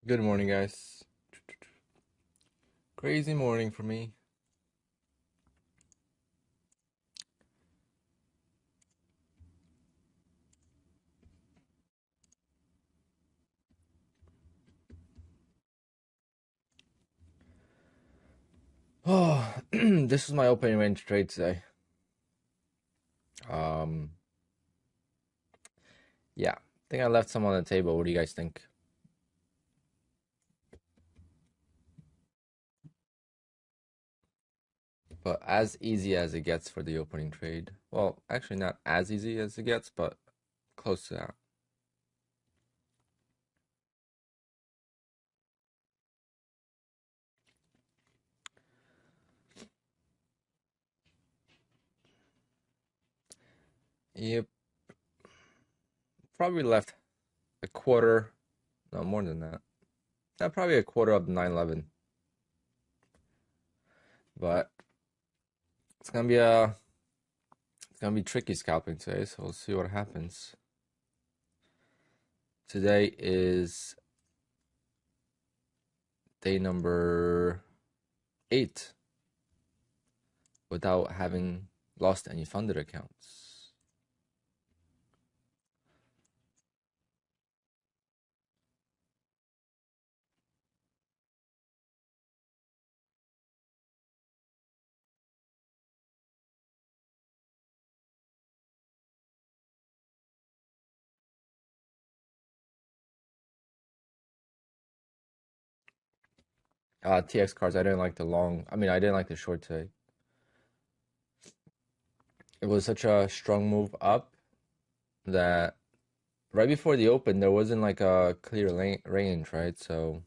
Good morning, guys. Crazy morning for me. Oh, this is my opening range trade today. Um, yeah, I think I left some on the table. What do you guys think? But as easy as it gets for the opening trade. Well, actually, not as easy as it gets, but close to that. Yep, probably left a quarter, no more than that. Yeah, probably a quarter of 911. But it's gonna be tricky scalping today, so we'll see what happens. Today is day number 8 without having lost any funded accounts. TX cards, I didn't like the long, I didn't like the short today. It was such a strong move up that right before the open, there wasn't like a clear range, right? So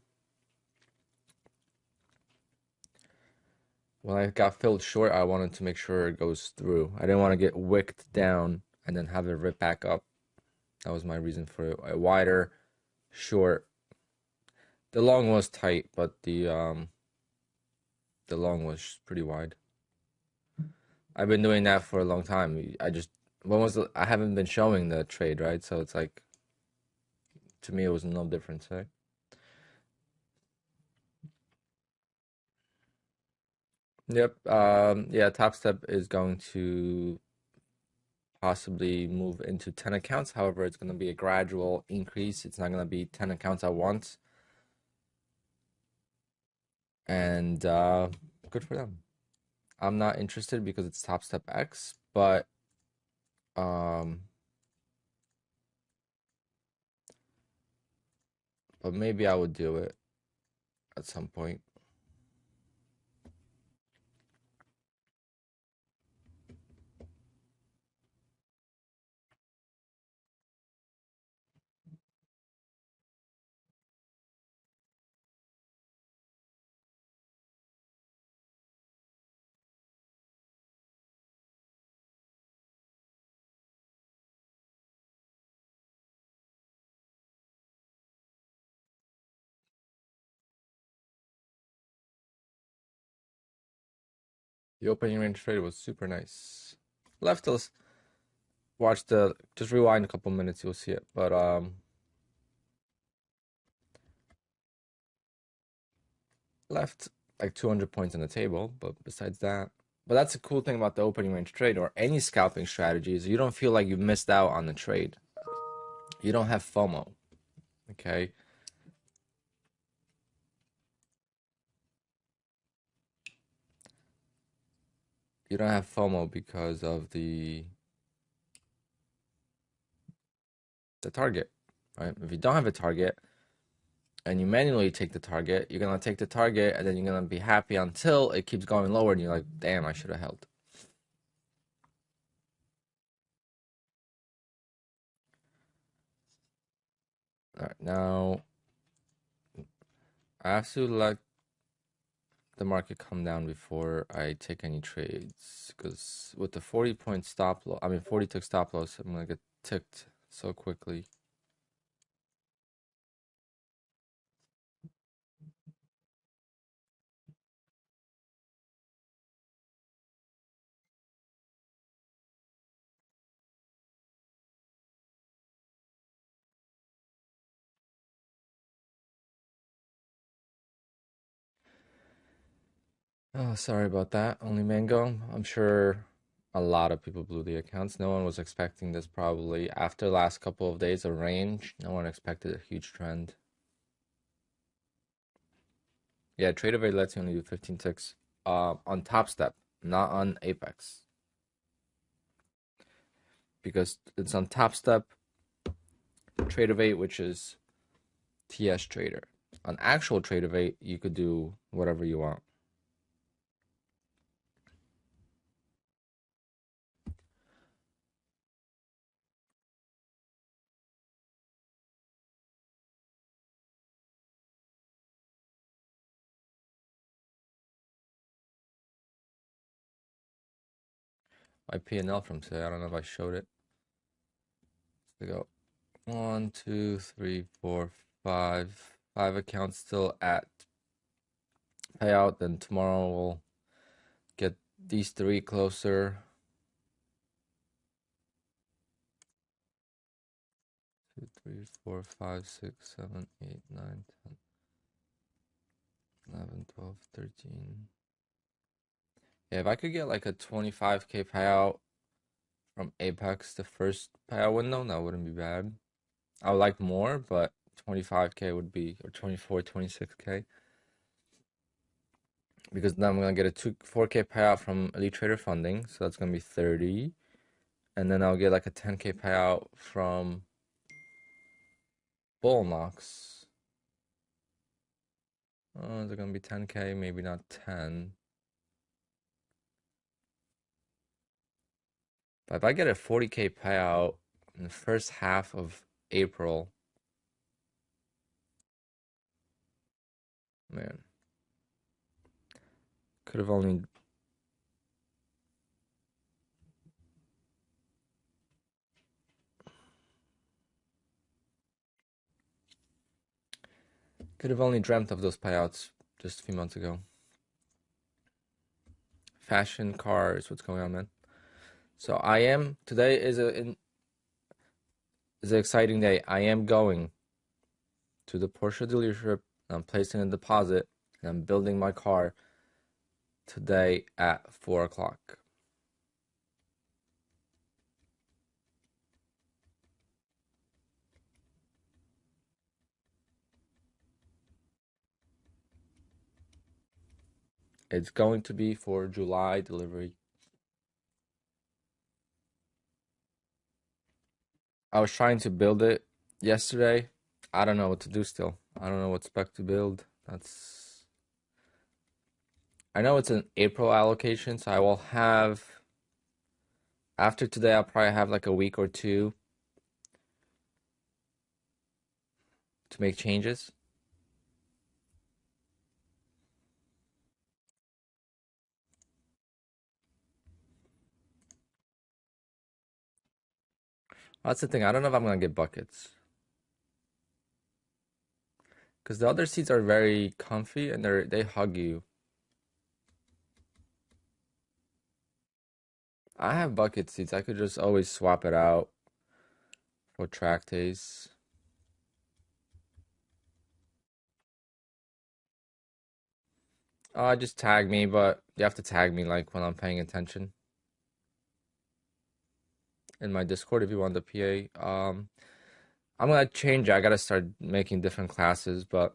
when I got filled short, I wanted to make sure it goes through. I didn't want to get wicked down and then have it rip back up. That was my reason for a wider short. The long was tight, but the long was pretty wide. I've been doing that for a long time. I haven't been showing the trade, right? So it's like, to me, it was no difference, right? Yep. Yeah, Top Step is going to possibly move into 10 accounts. However, it's going to be a gradual increase. It's not going to be 10 accounts at once. And good for them. I'm not interested because it's Top Step X, um, but maybe I would do it at some point. The opening range trade was super nice. Left us just rewind a couple minutes, you'll see it. But left like 200 points on the table, but besides that, but that's the cool thing about the opening range trade or any scalping strategy is you don't feel like you've missed out on the trade. You don't have FOMO, okay? You don't have FOMO because of the target, right? If you don't have a target and you manually take the target, you're gonna take the target and then you're gonna be happy until it keeps going lower and you're like, damn, I should have held. All right, now I have to let the market come down before I take any trades because with the 40 point stop loss, 40 tick stop loss, I'm gonna get ticked so quickly. Oh, sorry about that. Only Mango. I'm sure a lot of people blew the accounts. No one was expecting this probably. After the last couple of days of range, no one expected a huge trend. Yeah, Trade of 8 lets you only do 15 ticks on Top Step, not on Apex. Because it's on Top Step, Trade of 8, which is TS Trader. On actual Trade of 8, you could do whatever you want. My P&L from today, I don't know if I showed it. There we go. 1, 2, 3, 4, 5. 5 accounts still at payout. Then tomorrow we'll get these 3 closer. 2, 3, 4, 5, 6, 7, 8, 9, 10, 11, 12, 13. Yeah, if I could get like a 25K payout from Apex, the first payout window, that wouldn't be bad. I would like more, but 25K would be, or 24, 26K. Because then I'm going to get a 4K payout from Elite Trader Funding, so that's going to be 30. And then I'll get like a 10K payout from Bull Knox. Oh, is it going to be 10K? Maybe not 10. But if I get a 40K payout in the first half of April, man, could have only dreamt of those payouts just a few months ago. Fashion cars, what's going on, man? So today is an exciting day. I am going to the Porsche dealership. I'm placing a deposit and I'm building my car today at 4 o'clock. It's going to be for July delivery. I was trying to build it yesterday. I don't know what to do still. I don't know what spec to build. I know it's an April allocation, so I will have, after today, I'll probably have like a week or two to make changes. That's the thing. I don't know if I'm gonna get buckets. Because the other seats are very comfy and they hug you. I have bucket seats. I could just always swap it out for track days. Just tag me, but you have to tag me like when I'm paying attention in my Discord if you want the PA. I'm gonna change it. I gotta start making different classes, but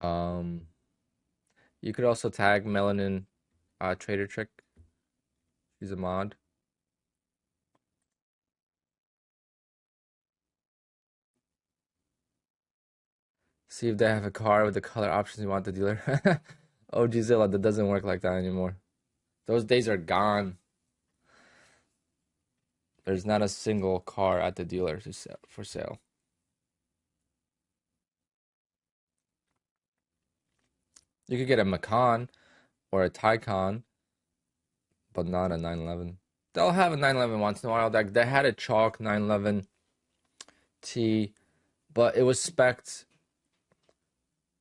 um, you could also tag Melanin Trader Trick. She's a mod. See if they have a car with the color options you want the dealer. OG Zilla, that doesn't work like that anymore. Those days are gone. There's not a single car at the dealer for sale. You could get a Macan or a Taycan, but not a 911. They'll have a 911 once in a while. They had a chalk 911T, but it was spec'd.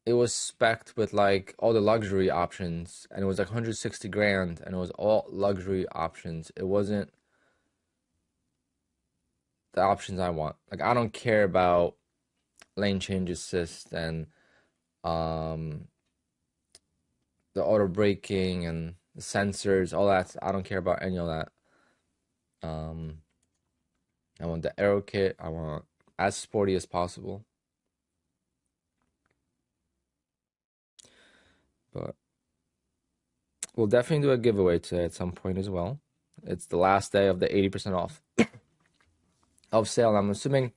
It was spec'd with like all the luxury options, and it was like 160 grand, and it was all luxury options. It wasn't the options I want. Like I don't care about lane change assist and um the auto braking and the sensors, all that. I don't care about any of that. I want the aero kit. I want as sporty as possible. But we'll definitely do a giveaway today at some point as well. It's the last day of the 80% off sale. I'm assuming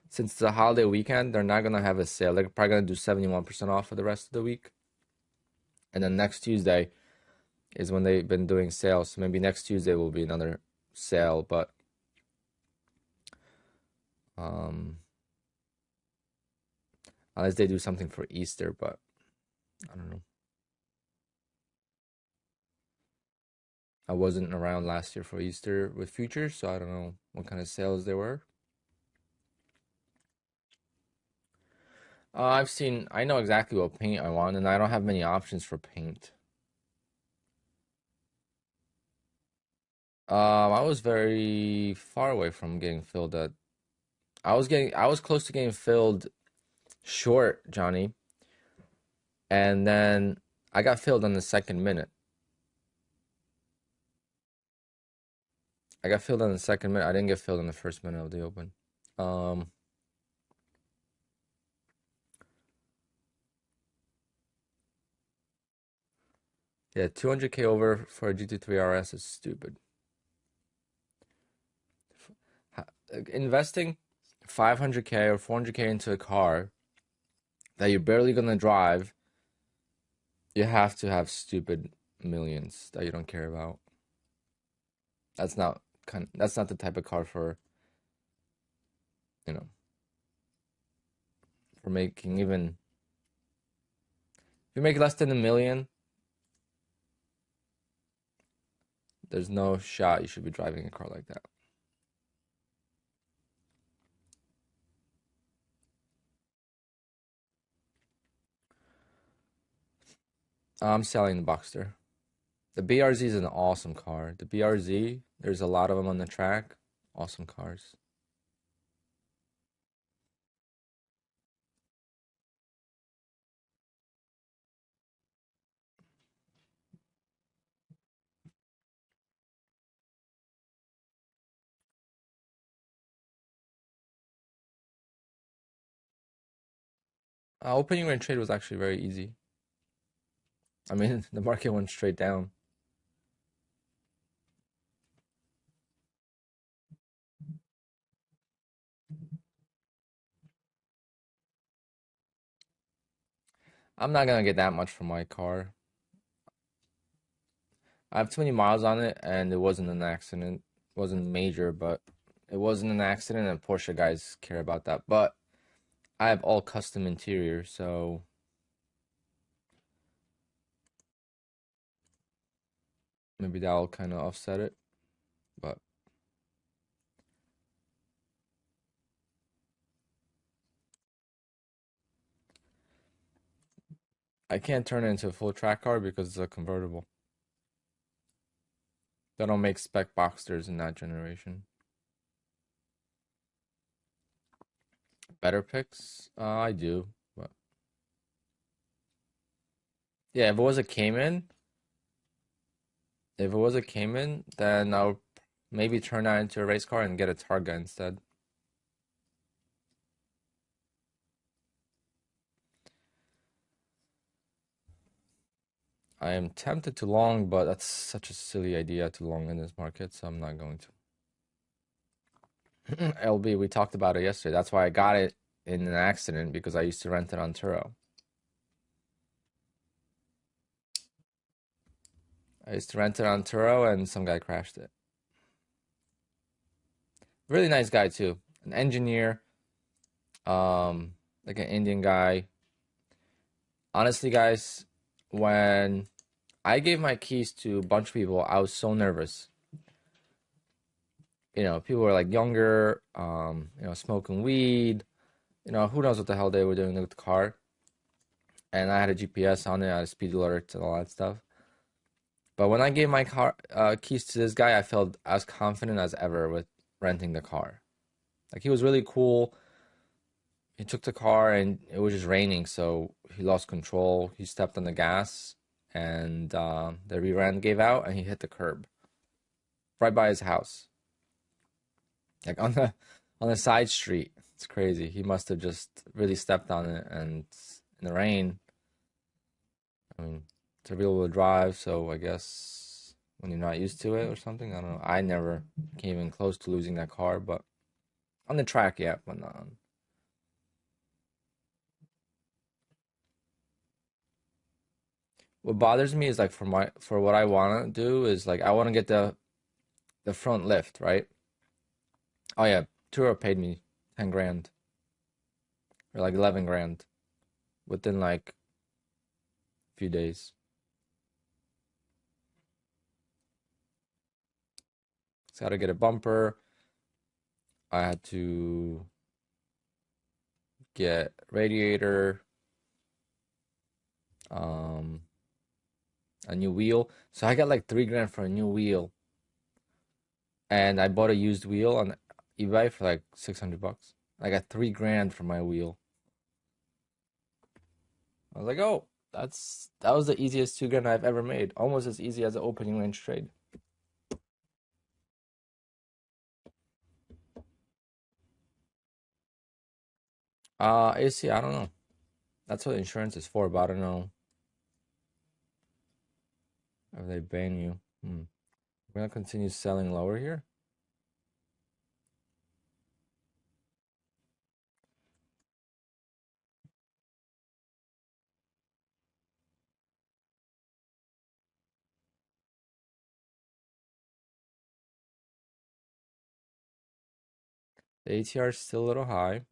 since it's a holiday weekend, they're not gonna have a sale. They're probably gonna do 71% off for the rest of the week. And then next Tuesday is when they've been doing sales. So maybe next Tuesday will be another sale, but unless they do something for Easter, but I don't know. I wasn't around last year for Easter with Futures, so I don't know what kind of sales there were. I know exactly what paint I want, and I don't have many options for paint. I was very far away from getting filled at. I was close to getting filled short, Johnny. And then I got filled on the second minute. I got filled on the second minute. I didn't get filled in the first minute of the open. Yeah, 200K over for a GT3 RS is stupid. Investing 500K or 400K into a car that you're barely gonna drive, you have to have stupid millions that you don't care about. That's not the type of car for, for making even. If you make less than $1 million, there's no shot you should be driving a car like that. I'm selling the Boxster. The BRZ is an awesome car. The BRZ, there's a lot of them on the track. Awesome cars. Opening range trade was actually very easy. I mean, the market went straight down. I'm not gonna get that much for my car. I have too many miles on it, and it wasn't an accident. It wasn't major, but it wasn't an accident, and Porsche guys care about that. But I have all custom interior, so maybe that'll kind of offset it. But I can't turn it into a full track car because it's a convertible. They don't make spec Boxsters in that generation. Better picks? I do, but yeah, if it was a Cayman, then I would maybe turn that into a race car and get a Targa instead. I am tempted to long, but that's such a silly idea to long in this market, so I'm not going to. LB, we talked about it yesterday. That's why I got it in an accident, because I used to rent it on Turo. And some guy crashed it. Really nice guy too. An engineer, like an Indian guy. Honestly, guys, when I gave my keys to a bunch of people, I was so nervous. People were like younger, smoking weed, who knows what the hell they were doing with the car. And I had a GPS on it, I had speed alerts and all that stuff. But when I gave my car keys to this guy, I felt as confident as ever with renting the car. Like, he was really cool. he took the car and it was just raining, so he lost control. He stepped on the gas and the rear end gave out and he hit the curb right by his house, like on the side street. It's crazy. He must have just really stepped on it, and in the rain, I mean, it's a real-wheel drive, so I guess when you're not used to it or something, I don't know. I never came even close to losing that car, but on the track, yeah, but not on. What bothers me is like for what I want to do is like I want to get the front lift, right? Oh yeah, Turo paid me 10 grand or like 11 grand within like a few days. So I had to get a bumper. I had to get radiator, a new wheel. So I got like 3 grand for a new wheel. And I bought a used wheel on eBay for like 600 bucks. I got 3 grand for my wheel. I was like, oh, that was the easiest 2 grand I've ever made. Almost as easy as an opening range trade. AC, I don't know. That's what insurance is for, but I don't know if they ban you. I'm gonna continue selling lower here. The ATR is still a little high.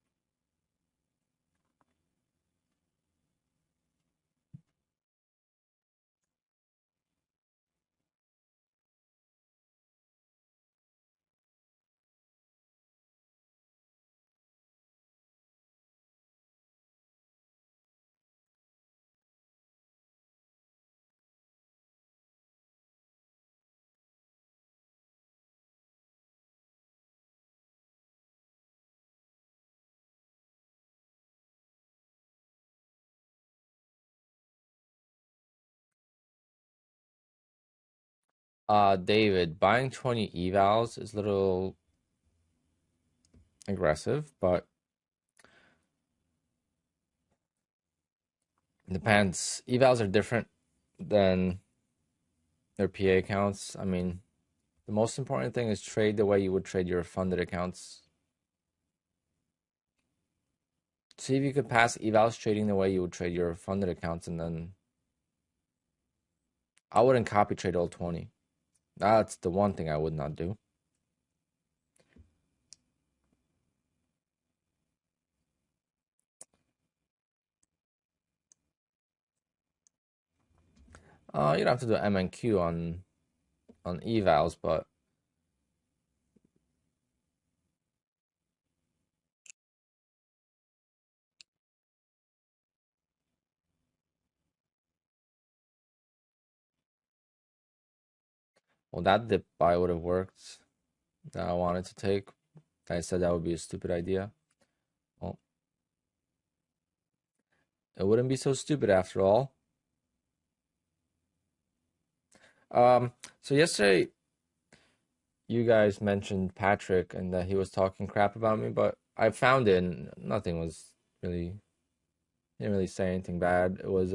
David, buying 20 evals is a little aggressive, but it depends. Evals are different than their PA accounts. I mean, the most important thing is trade the way you would trade your funded accounts. See if you could pass evals trading the way you would trade your funded accounts, and then I wouldn't copy trade all 20. That's the one thing I would not do. You don't have to do MNQ on evals, but well, that dip buy would have worked that I wanted to take. I said that would be a stupid idea. Well, it wouldn't be so stupid after all. So yesterday you guys mentioned Patrick and that he was talking crap about me, but I found it and nothing was really, he didn't really say anything bad. It was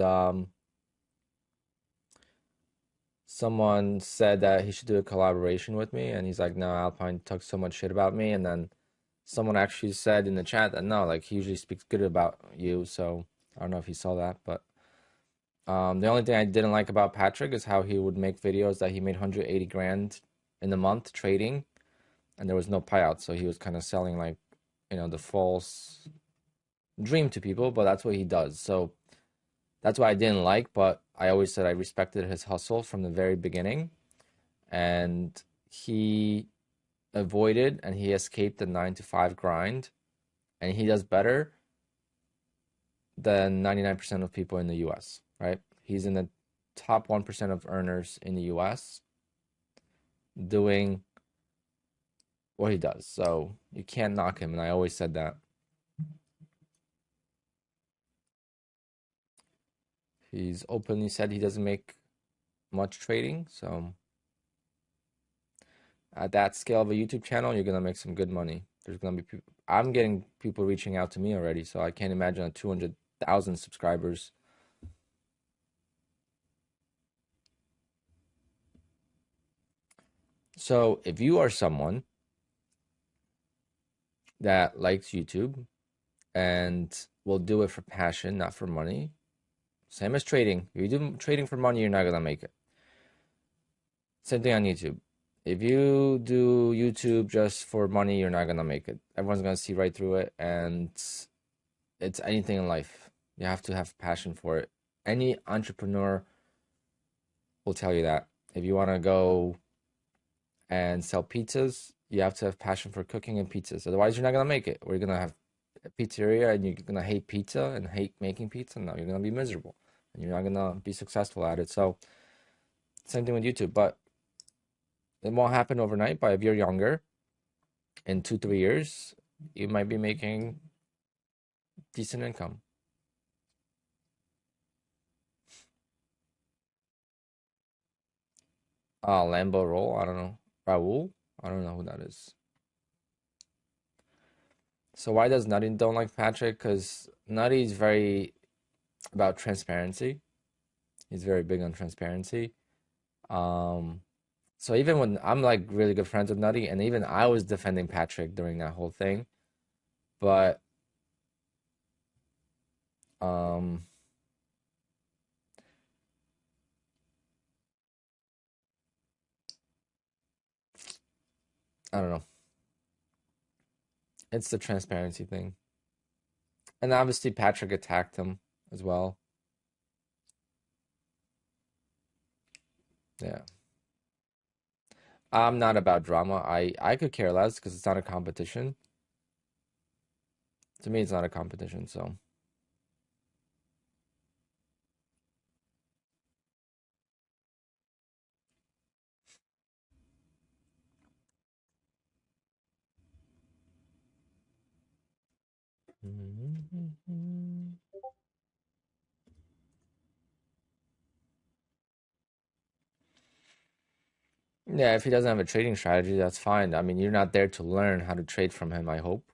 someone said that he should do a collaboration with me, and he's like, no, Alpine talks so much shit about me, and then someone actually said in the chat that no, like he usually speaks good about you, so I don't know if he saw that, but the only thing I didn't like about Patrick is how he would make videos that he made 180 grand in a month trading, and there was no payout, so he was kind of selling like, you know, the false dream to people, but that's what he does. So that's what I didn't like, but I always said I respected his hustle from the very beginning, and he avoided and he escaped the 9 to 5 grind, and he does better than 99% of people in the US, right? He's in the top 1% of earners in the US doing what he does. So you can't knock him, and I always said that. He's openly said he doesn't make much trading, so at that scale of a YouTube channel, you're gonna make some good money. There's gonna be people. I'm getting people reaching out to me already, so I can't imagine 200,000 subscribers. So if you are someone that likes YouTube and will do it for passion, not for money, same as trading. If you do trading for money, you're not gonna make it. Same thing on YouTube. If you do YouTube just for money, you're not gonna make it. Everyone's gonna see right through it, and it's anything in life. You have to have passion for it. Any entrepreneur will tell you that. If you want to go and sell pizzas, you have to have passion for cooking and pizzas. Otherwise, you're not gonna make it. Or you're gonna have a pizzeria and you're gonna hate pizza and hate making pizza. No, you're gonna be miserable and you're not gonna be successful at it. So, same thing with YouTube, but it won't happen overnight. But if you're younger, in 2-3 years, you might be making decent income. Lambo Roll, I don't know. Raul, I don't know who that is. So why does Nutty don't like Patrick? Because Nutty's very about transparency. He's very big on transparency. So even when I'm like really good friends with Nutty, and even I was defending Patrick during that whole thing, but I don't know. It's the transparency thing. And obviously Patrick attacked him as well. Yeah. I'm not about drama. I could care less because it's not a competition. To me, it's not a competition, so. Yeah, if he doesn't have a trading strategy, that's fine. I mean, you're not there to learn how to trade from him, I hope.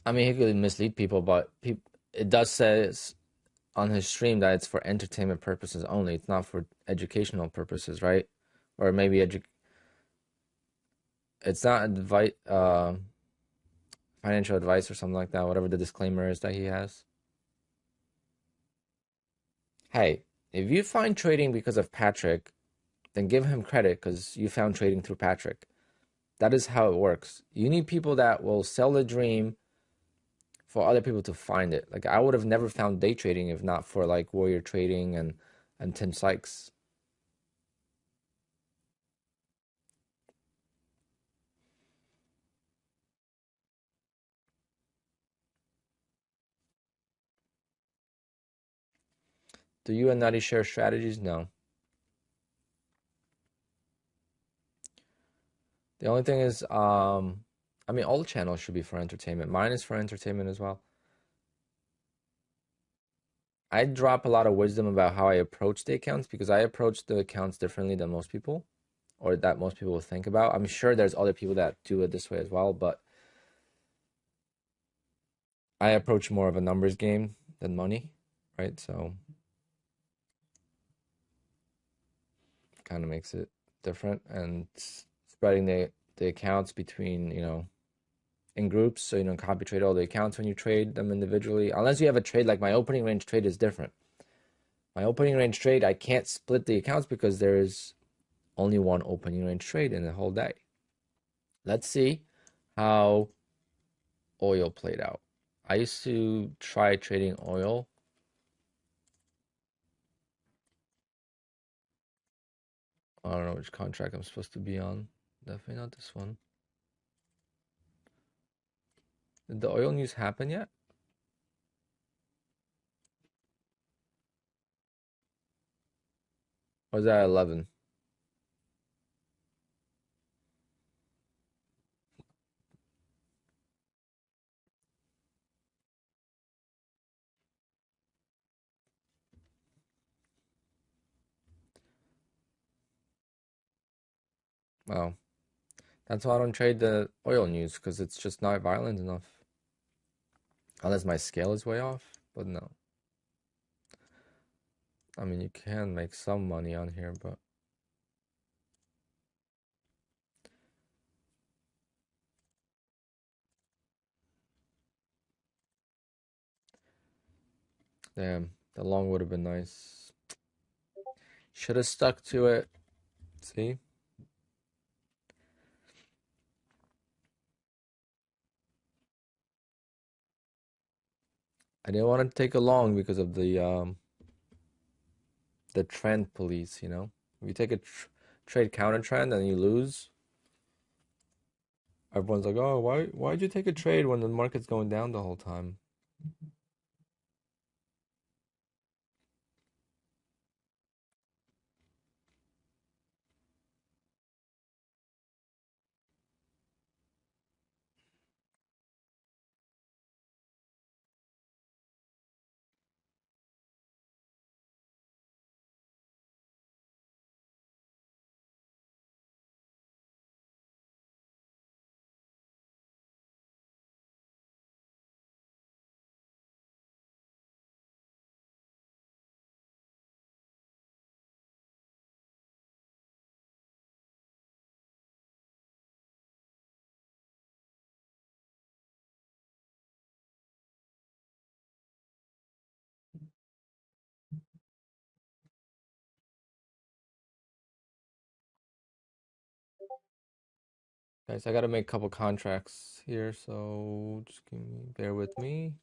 I mean, he could mislead people, but it does says on his stream that it's for entertainment purposes only. It's not for educational purposes, right? Or maybe it's not advice, financial advice or something like that. Whatever the disclaimer is that he has. Hey, if you find trading because of Patrick, then give him credit because you found trading through Patrick. That is how it works. You need people that will sell the dream for other people to find it. Like I would have never found day trading if not for like Warrior Trading and Tim Sykes. Do you and Nutty share strategies? No. The only thing is, I mean, all channels should be for entertainment. Mine is for entertainment as well. I drop a lot of wisdom about how I approach the accounts because I approach the accounts differently than most people, or that most people will think about. I'm sure there's other people that do it this way as well, but I approach more of a numbers game than money, right? So kind of makes it different, and spreading the accounts between, in groups, so you don't copy trade all the accounts when you trade them individually, unless you have a trade. Like my opening range trade is different. My opening range trade, I can't split the accounts because there is only one opening range trade in the whole day. Let's see how oil played out. I used to try trading oil. I don't know which contract I'm supposed to be on. Definitely not this one. Did the oil news happen yet? Or is that 11? Wow. That's why I don't trade the oil news, because it's just not violent enough. Unless my scale is way off, but no. I mean, you can make some money on here, but damn, the long would have been nice. Should have stuck to it. See? I didn't want to take a long because of the trend police, you know? If you take a trade counter trend and you lose, everyone's like, "Oh, why'd you take a trade when the market's going down the whole time?" Guys, I gotta make a couple contracts here, so just bear with me.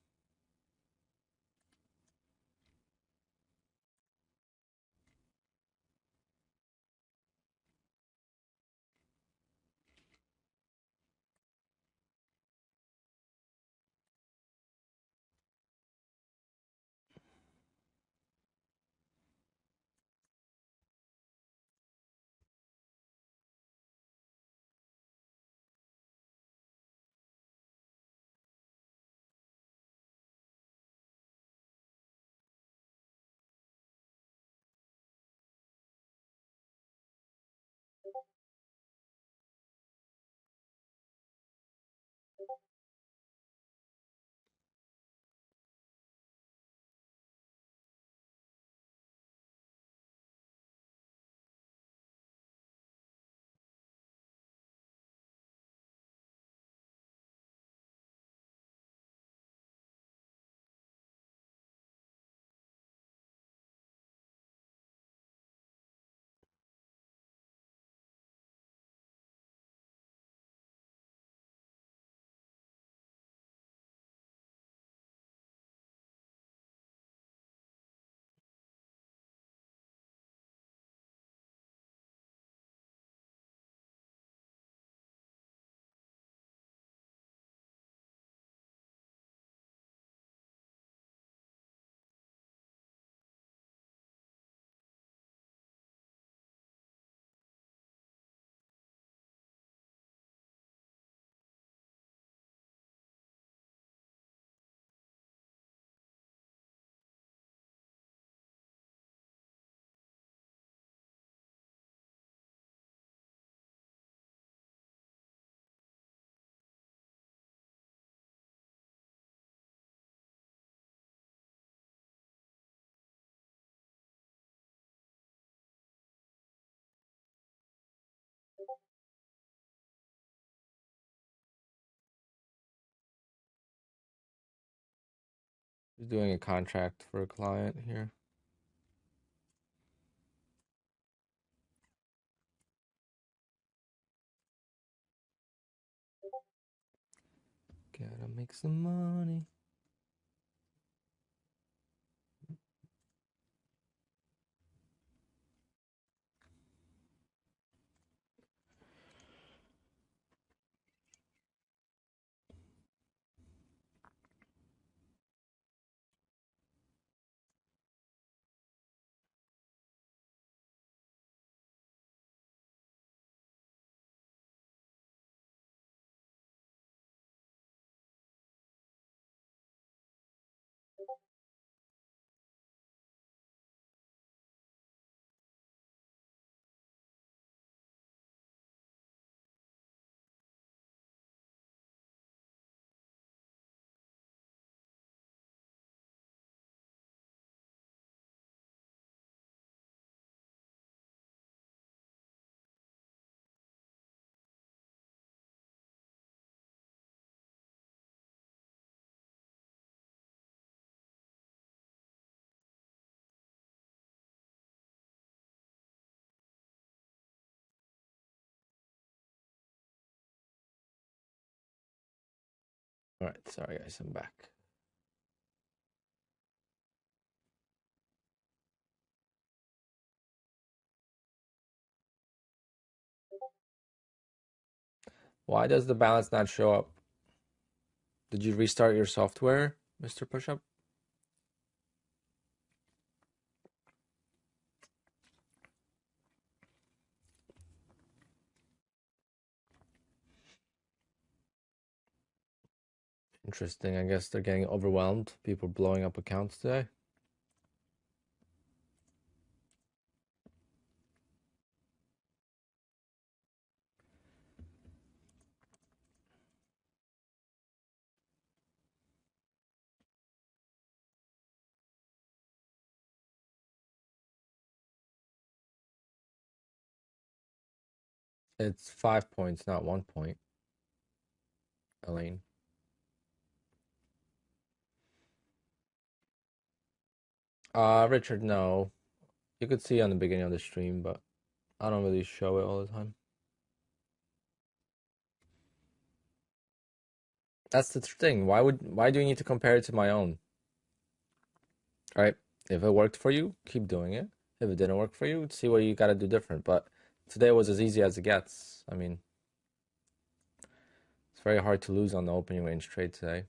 Just doing a contract for a client here. Gotta make some money. All right, sorry guys, I'm back. Why does the balance not show up? Did you restart your software, Mr. Pushup? Interesting. I guess they're getting overwhelmed. People blowing up accounts today. It's 5 points, not 1 point, Elaine. Richard, no. You could see on the beginning of the stream, but I don't really show it all the time. That's the thing. Why do you need to compare it to my own? All right? If it worked for you, keep doing it. If it didn't work for you, see what you got to do different. But today was as easy as it gets. I mean, it's very hard to lose on the opening range trade today.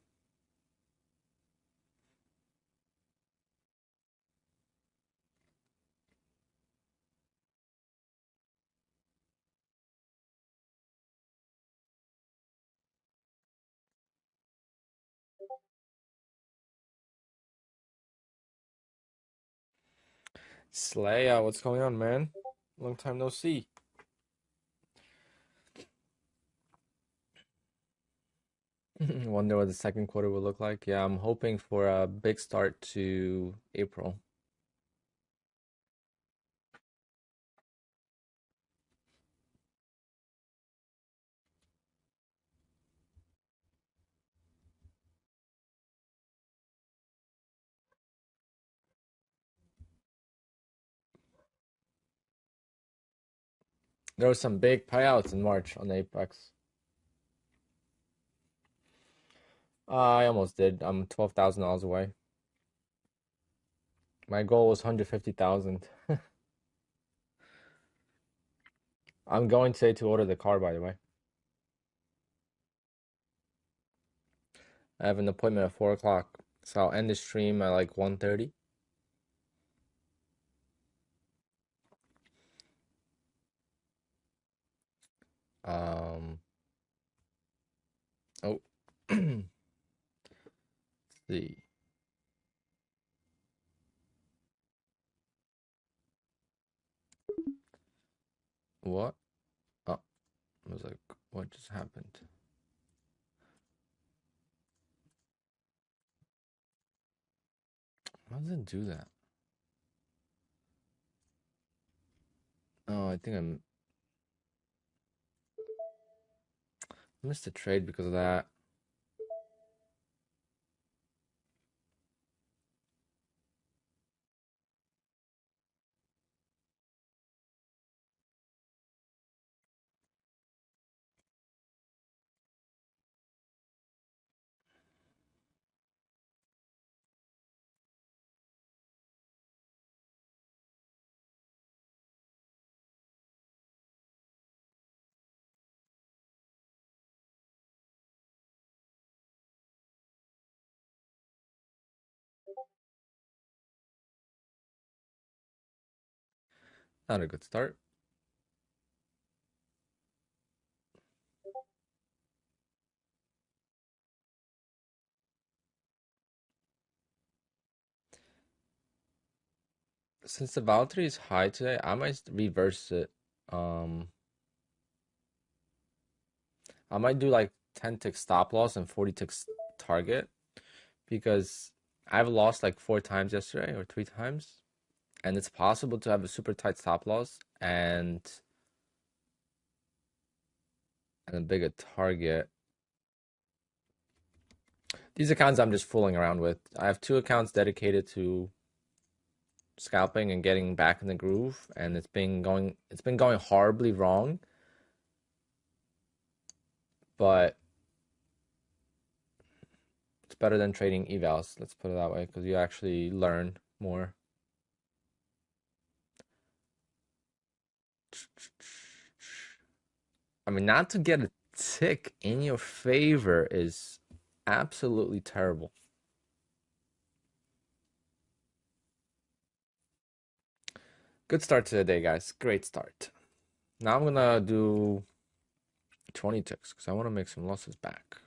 Slaya, what's going on, man? Long time no see. Wonder what the second quarter will look like. Yeah, I'm hoping for a big start to April. There were some big payouts in March on the Apex. I almost did. I'm $12,000 away. My goal was 150,000. I'm going today to order the car, by the way. I have an appointment at 4 o'clock, so I'll end the stream at like 1:30. Oh, let's see. What? Oh, I was like, what just happened? How does it do that? Oh, I think I missed a trade because of that. Not a good start. Since the volatility is high today, I might reverse it. Um, I might do like 10 tick stop loss and 40 tick target because I've lost like 4 times yesterday or 3 times, and it's possible to have a super tight stop loss and a bigger target. These accounts I'm just fooling around with. I have 2 accounts dedicated to scalping and getting back in the groove, and it's been going horribly wrong. But better than trading evals. Let's put it that way, because you actually learn more. I mean, not to get a tick in your favor is absolutely terrible. Good start to the day, guys. Great start. Now I'm gonna do 20 ticks because I want to make some losses back.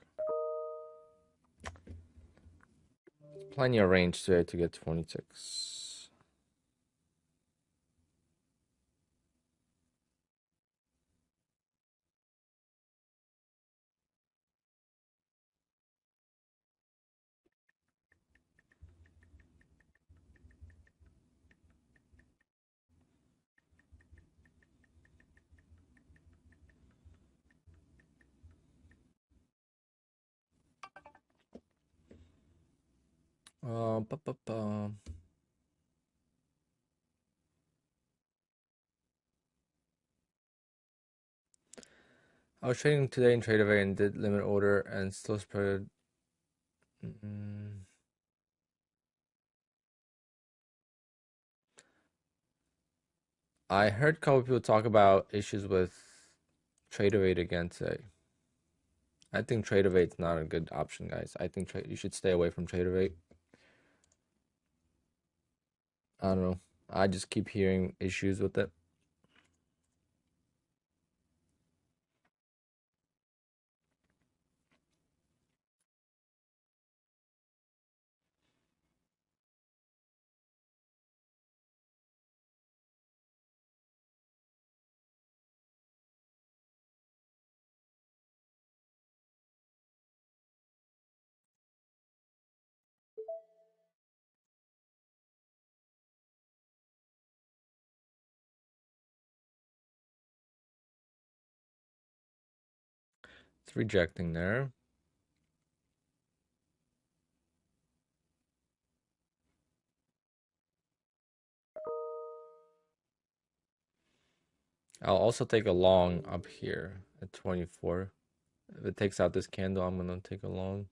Plenty of range today to get 20 ticks. Uh, ba, ba, ba. I was trading today in TradeAway and did limit order and still spread. I heard a couple people talk about issues with TradeAway again today. I think TradeAway is not a good option, guys. I think you should stay away from TradeAway. I don't know. I just keep hearing issues with it. It's rejecting there. I'll also take a long up here at 24. If it takes out this candle, I'm gonna take a long.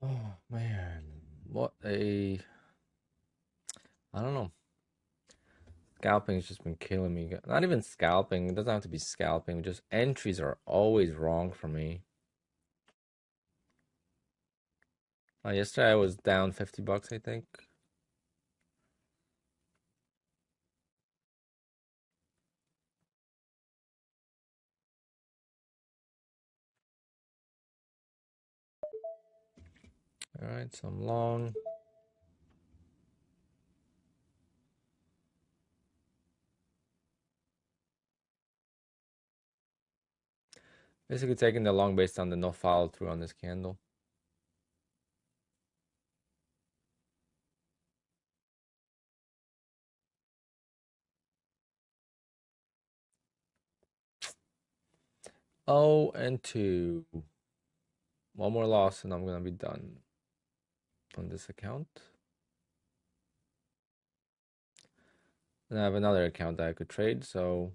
Oh man, what a, I don't know. Scalping has just been killing me. Not even scalping. It doesn't have to be scalping. Just entries are always wrong for me. Yesterday I was down 50 bucks, I think. All right, so I'm long. Basically taking the long based on the no follow through on this candle. Oh, and 2. One more loss and I'm gonna be done on this account. And I have another account that I could trade, so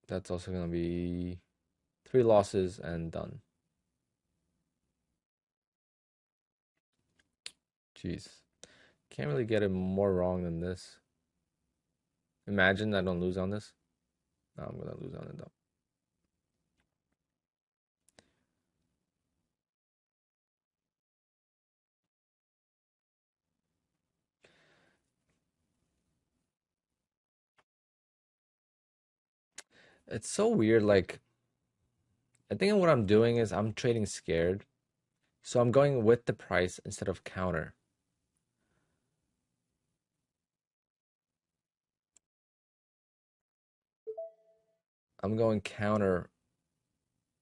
that's also gonna be 3 losses and done. Jeez. Can't really get it more wrong than this. Imagine I don't lose on this. No, I'm gonna lose on it though. It's so weird. Like, I think what I'm doing is I'm trading scared. So I'm going with the price instead of counter. I'm going counter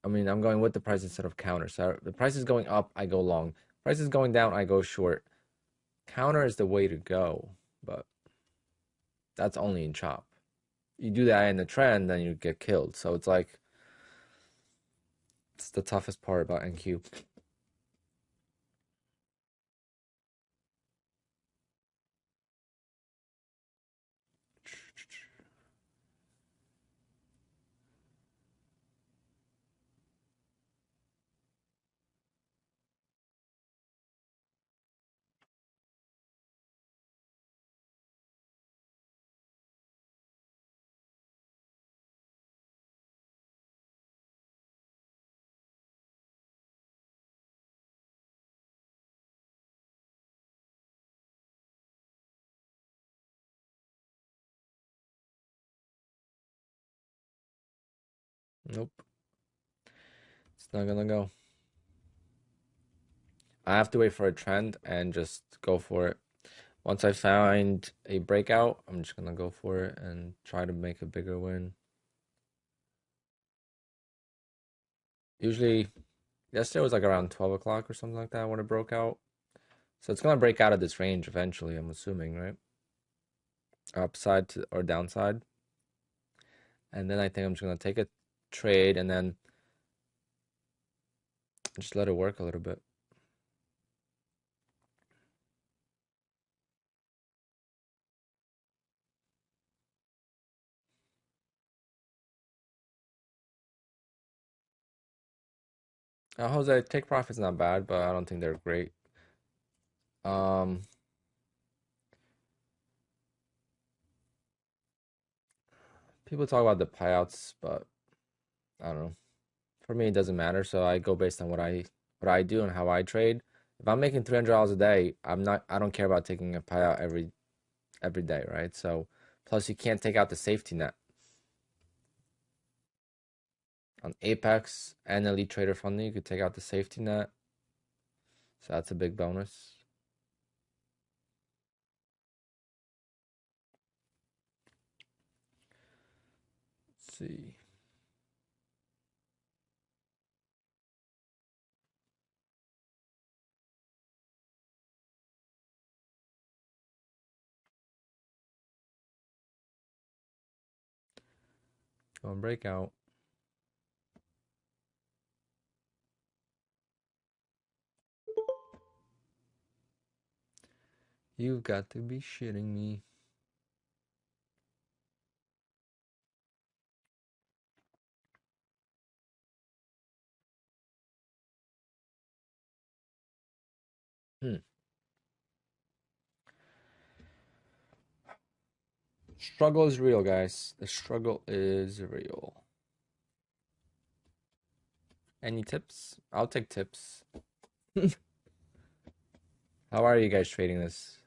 I mean, I'm going with the price instead of counter. So the price is going up, I go long. Price is going down, I go short. Counter is the way to go, but that's only in chop. You do that in the trend, then you get killed. So it's like, it's the toughest part about NQ. Nope. It's not gonna go. I have to wait for a trend and just go for it. Once I find a breakout, I'm just gonna go for it and try to make a bigger win. Usually, yesterday was like around 12 o'clock or something like that when it broke out. So it's gonna break out of this range eventually, I'm assuming, right? Upside to, or downside. And then I think I'm just gonna take a trade and then just let it work a little bit. Jose, take profit's not bad, but I don't think they're great. Um, People talk about the payouts, but I don't know. For me, it doesn't matter. So I go based on what I do and how I trade. If I'm making $300 a day, I don't care about taking a payout every day, right? So plus you can't take out the safety net on Apex and Elite Trader Funding. You could take out the safety net, so that's a big bonus. Let's see. Go on breakout. You've got to be shitting me. Struggle is real, guys. The struggle is real. Any tips? I'll take tips. How are you guys trading this?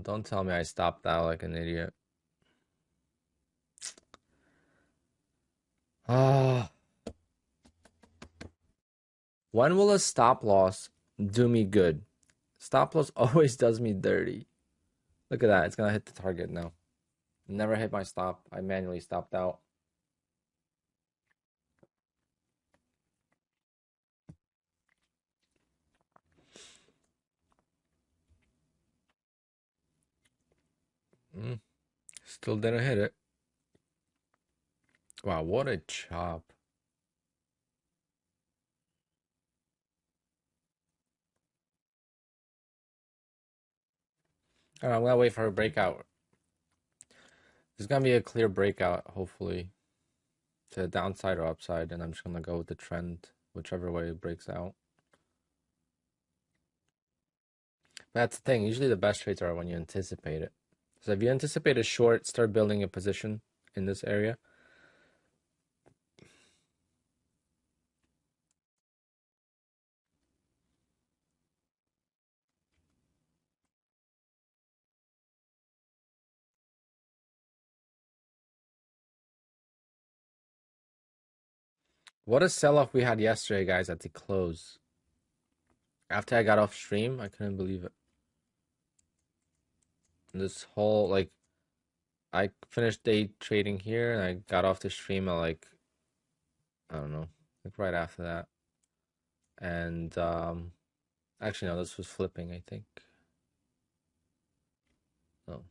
Don't tell me I stopped out like an idiot. Ah, when will a stop loss do me good? Stop loss always does me dirty. Look at that. It's gonna hit the target now. Never hit my stop. I manually stopped out. Still didn't hit it. Wow, what a chop. All right, I'm gonna wait for a breakout. There's gonna be a clear breakout, hopefully. to the downside or upside, and I'm just gonna go with the trend, whichever way it breaks out. But that's the thing. Usually the best trades are when you anticipate it. So if you anticipate a short, start building a position in this area. What a sell-off we had yesterday, guys, at the close. After I got off stream, I couldn't believe it. This whole, like, I finished day trading here, and I got off the stream at, like, I don't know, like right after that. And, actually, no, this was flipping, I think. No.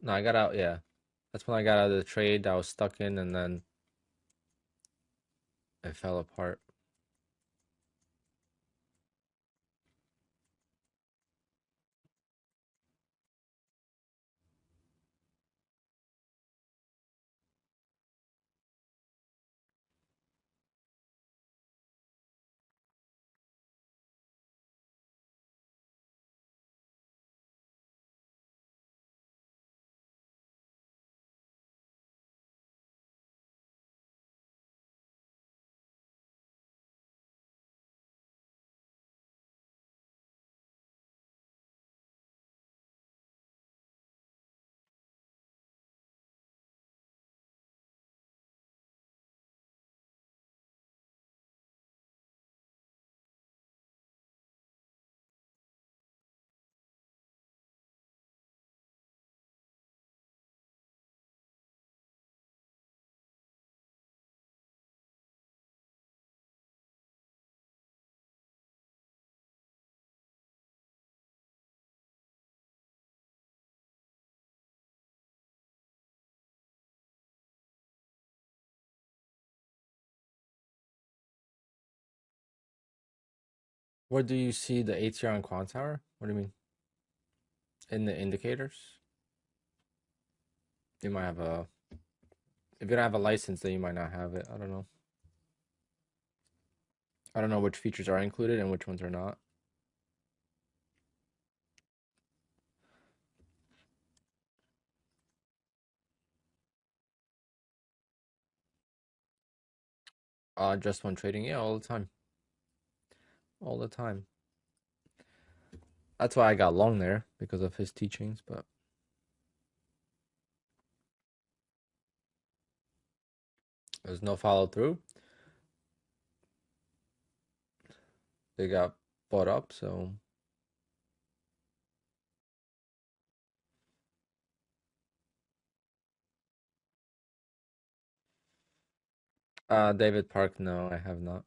No, I got out, yeah. That's when I got out of the trade I was stuck in, and then it fell apart. Where do you see the ATR and Quant Tower? What do you mean? In the indicators? You might have a... If you don't have a license, then you might not have it. I don't know. I don't know which features are included and which ones are not. Just one trading, yeah, all the time. All the time. That's why I got long there, because of his teachings, but there's no follow through. They got bought up, so David Park, no, I have not.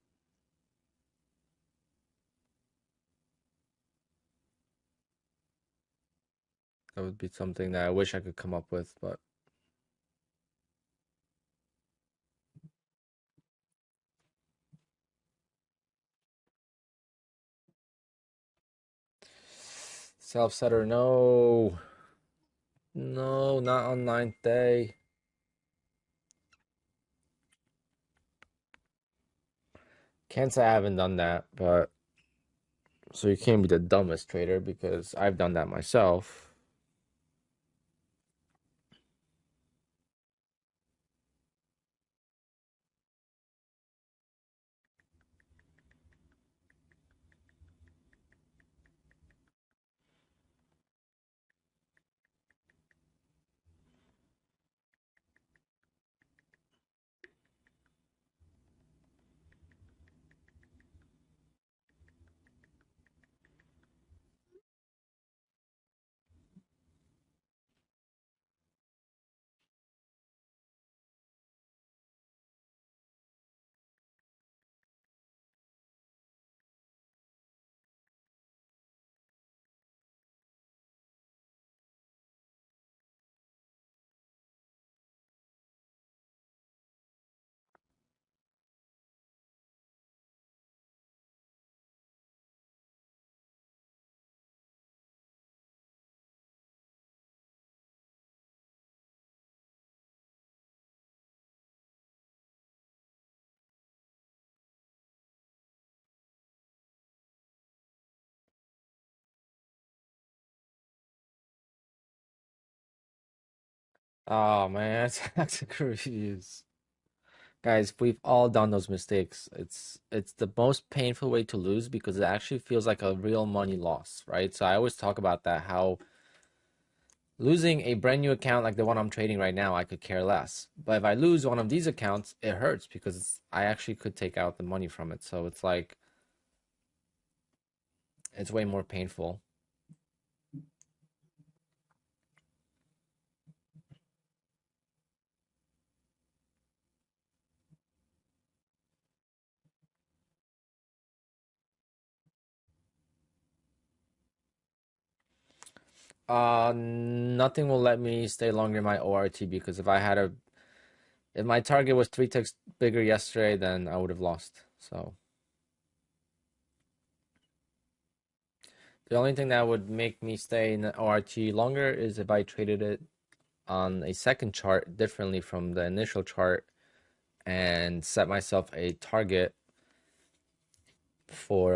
That would be something that I wish I could come up with, but self-setter, no. No, not on ninth day. Can't say I haven't done that, but so you can't be the dumbest trader because I've done that myself. Oh man, toxic reviews. Guys, we've all done those mistakes. It's the most painful way to lose because it actually feels like a real money loss, right? So I always talk about that, how losing a brand new account like the one I'm trading right now, I could care less. But if I lose one of these accounts, it hurts because I actually could take out the money from it. So it's like it's way more painful. Nothing will let me stay longer in my ORT because if my target was 3 ticks bigger yesterday, then I would have lost. So the only thing that would make me stay in the ORT longer is if I traded it on a second chart differently from the initial chart and set myself a target for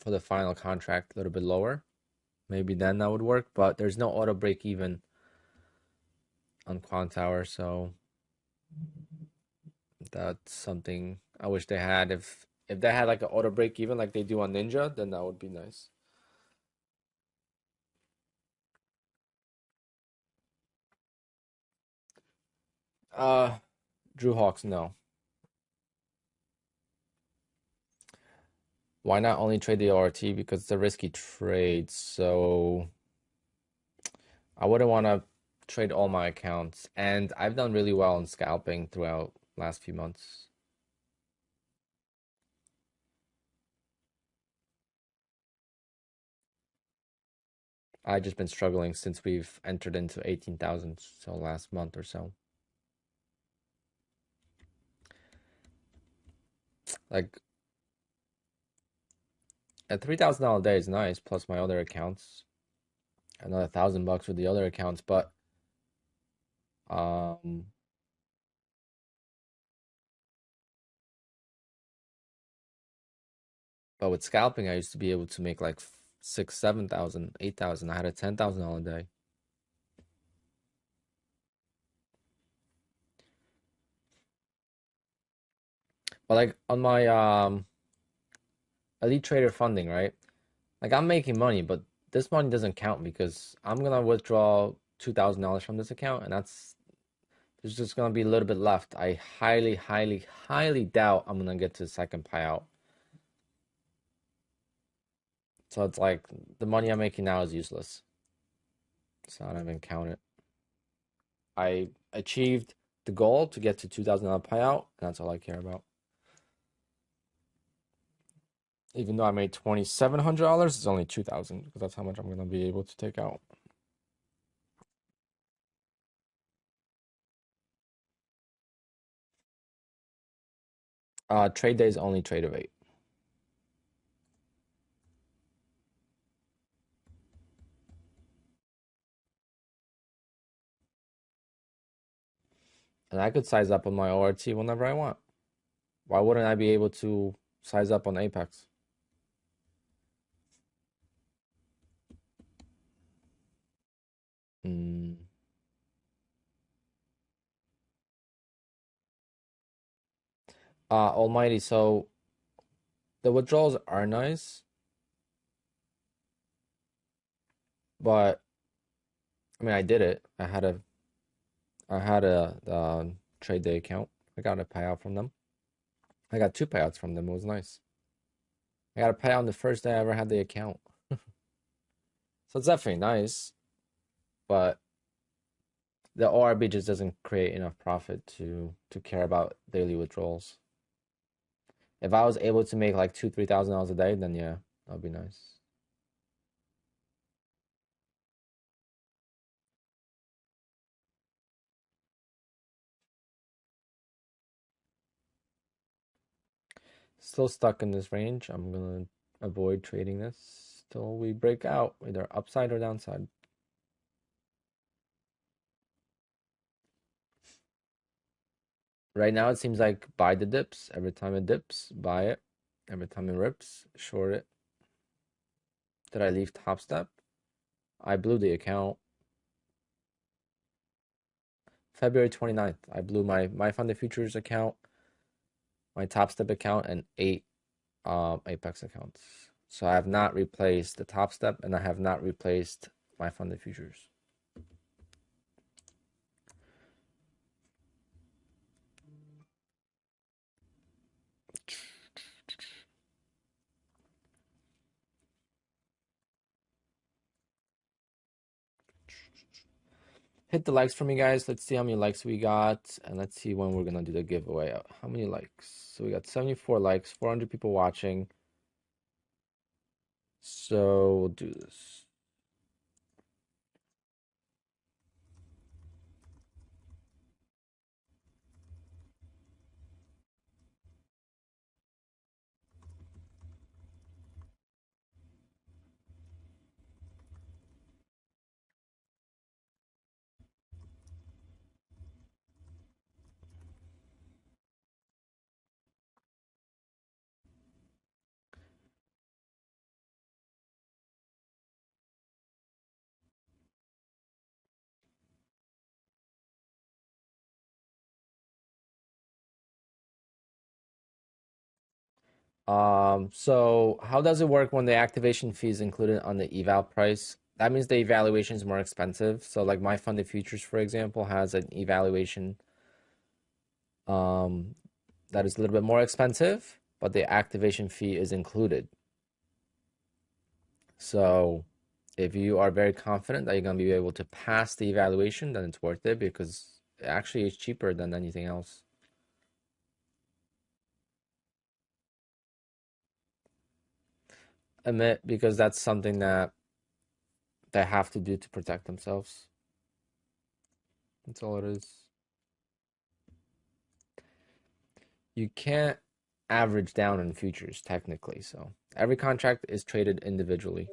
the final contract a little bit lower. Maybe then that would work, but there's no auto break even on Quant Tower, so that's something I wish they had. If they had like an auto break even like they do on Ninja, then that would be nice. Drew Hawks, no. Why not only trade the ORT? Because it's a risky trade, so I wouldn't want to trade all my accounts. And I've done really well in scalping throughout last few months. I've just been struggling since we've entered into 18,000, so last month or so. Like a $3,000 a day is nice, plus my other accounts. Another $1,000 with the other accounts, um, but with scalping, I used to be able to make like 6, 7,000, 8,000. I had a $10,000 a day. But like on my Elite Trader funding, right? Like I'm making money, but this money doesn't count because I'm gonna withdraw $2,000 from this account, and there's just gonna be a little bit left. I highly, highly, highly doubt I'm gonna get to the second payout. So it's like the money I'm making now is useless. So I don't even count it. I achieved the goal to get to $2,000 payout, and that's all I care about. Even though I made $2,700, it's only 2,000 because that's how much I'm gonna be able to take out. Trade days only trade of 8. And I could size up on my ORT whenever I want. Why wouldn't I be able to size up on Apex? Mm. Almighty, so the withdrawals are nice, but I mean I did it. I had a trade day account. I got a payout from them. I got 2 payouts from them. It was nice. I got a payout on the first day I ever had the account. So it's definitely nice, but the ORB just doesn't create enough profit to care about daily withdrawals. If I was able to make like $2,000-3,000 a day, then yeah, that'd be nice. Still stuck in this range. I'm gonna avoid trading this till we break out, either upside or downside. Right now, it seems like buy the dips. Every time it dips, buy it. Every time it rips, short it. Did I leave top step? I blew the account. February 29th, I blew my funded futures account, my Top Step account, and 8 Apex accounts. So I have not replaced the Top Step, and I have not replaced my funded futures. Hit the likes for me, guys. Let's see how many likes we got, and let's see when we're gonna do the giveaway. How many likes? So we got 74 likes, 400 people watching. So we'll do this. So how does it work when the activation fee is included on the eval price? That means the evaluation is more expensive. So like my funded futures, for example, has an evaluation that is a little bit more expensive, but the activation fee is included. So if you are very confident that you're going to be able to pass the evaluation, then it's worth it because it actually is cheaper than anything else. Admit, because that's something that they have to do to protect themselves. That's all it is. You can't average down in futures technically, so every contract is traded individually.